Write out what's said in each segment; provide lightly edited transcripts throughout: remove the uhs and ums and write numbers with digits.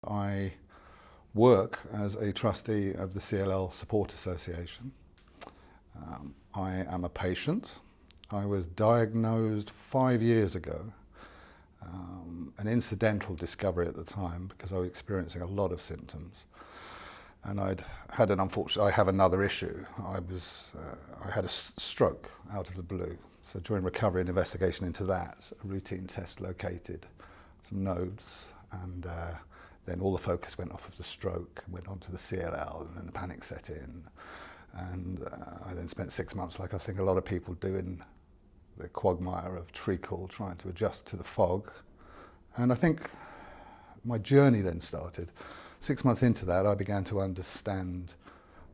I work as a trustee of the CLL Support Association. I am a patient. I was diagnosed 5 years ago, an incidental discovery at the time because I was experiencing a lot of symptoms. And I have another issue. I had a stroke out of the blue. So during recovery and investigation into that, a routine test located some nodes, and then all the focus went off of the stroke and went on to the CLL, and then the panic set in. And I then spent 6 months, like I think a lot of people do, in the quagmire of treacle, trying to adjust to the fog. And I think my journey then started. 6 months into that, I began to understand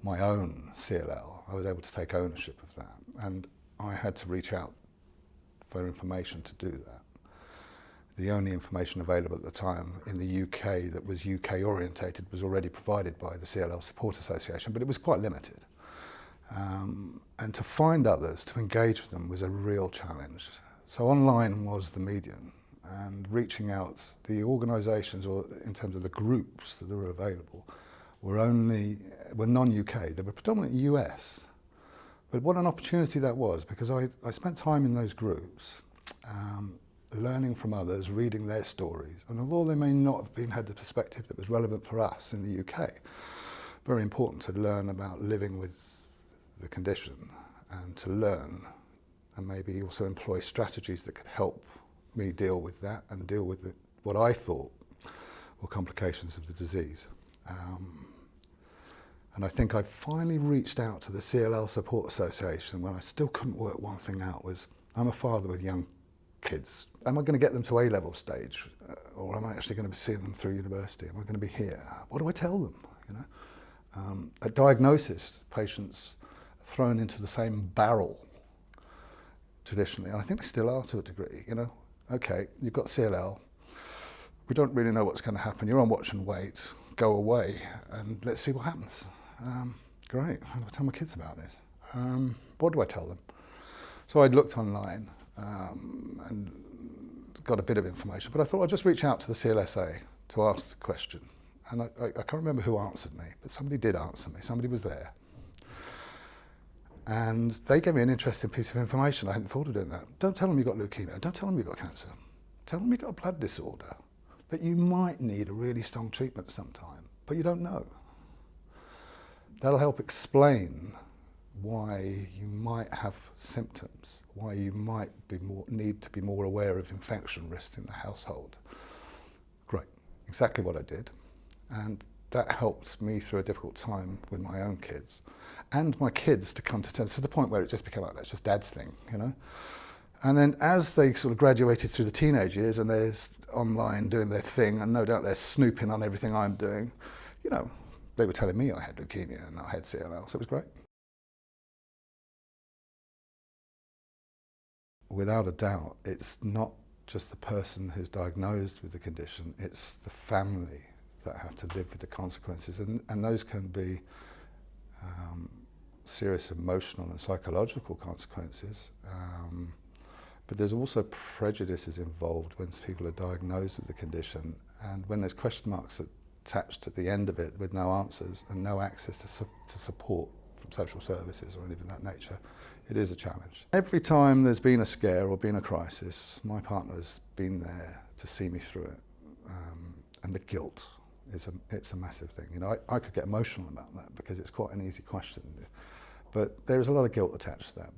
my own CLL. I was able to take ownership of that, and I had to reach out for information to do that. The only information available at the time in the UK that was UK orientated was already provided by the CLL Support Association, but it was quite limited. And to find others, to engage with them, was a real challenge. So online was the medium, and reaching out, the organisations, or in terms of the groups that were available, were non-UK. They were predominantly US. But what an opportunity that was, because I spent time in those groups, learning from others, reading their stories. And although they may not have had the perspective that was relevant for us in the UK, very important to learn about living with the condition, and to learn and maybe also employ strategies that could help me deal with that and deal with what I thought were complications of the disease. And I think I finally reached out to the CLL Support Association when I still couldn't work one thing out. Was, I'm a father with young kids. Am I going to get them to A-level stage, or am I actually going to be seeing them through university? Am I going to be here? What do I tell them? You know, at diagnosis, patients are thrown into the same barrel traditionally, and I think they still are to a degree. You know, okay, you've got CLL. We don't really know what's going to happen. You're on watch and wait. Go away, and let's see what happens. Great. How do I tell my kids about this? What do I tell them? So I looked online and got a bit of information, but I thought I'd just reach out to the CLSA to ask the question. And I can't remember who answered me, but somebody did answer me. Somebody was there. And they gave me an interesting piece of information. I hadn't thought of doing that. Don't tell them you've got leukemia. Don't tell them you've got cancer. Tell them you've got a blood disorder, that you might need a really strong treatment sometime, but you don't know. That'll help explain why you might have symptoms, why you might need to be more aware of infection risk in the household. Great, exactly what I did. And that helped me through a difficult time with my own kids, and my kids to come to terms, to the point where it just became like, that's just Dad's thing, you know? And then as they sort of graduated through the teenage years and they're online doing their thing, and no doubt they're snooping on everything I'm doing, you know, they were telling me I had leukemia and I had CLL, so it was great. Without a doubt, it's not just the person who's diagnosed with the condition, it's the family that have to live with the consequences, and those can be serious emotional and psychological consequences. But there's also prejudices involved when people are diagnosed with the condition, and when there's question marks attached at the end of it with no answers and no access to support from social services or anything of that nature, it is a challenge. Every time there's been a scare or been a crisis, my partner has been there to see me through it, and the guilt it's a massive thing. You know, I could get emotional about that because it's quite an easy question, but there is a lot of guilt attached to that.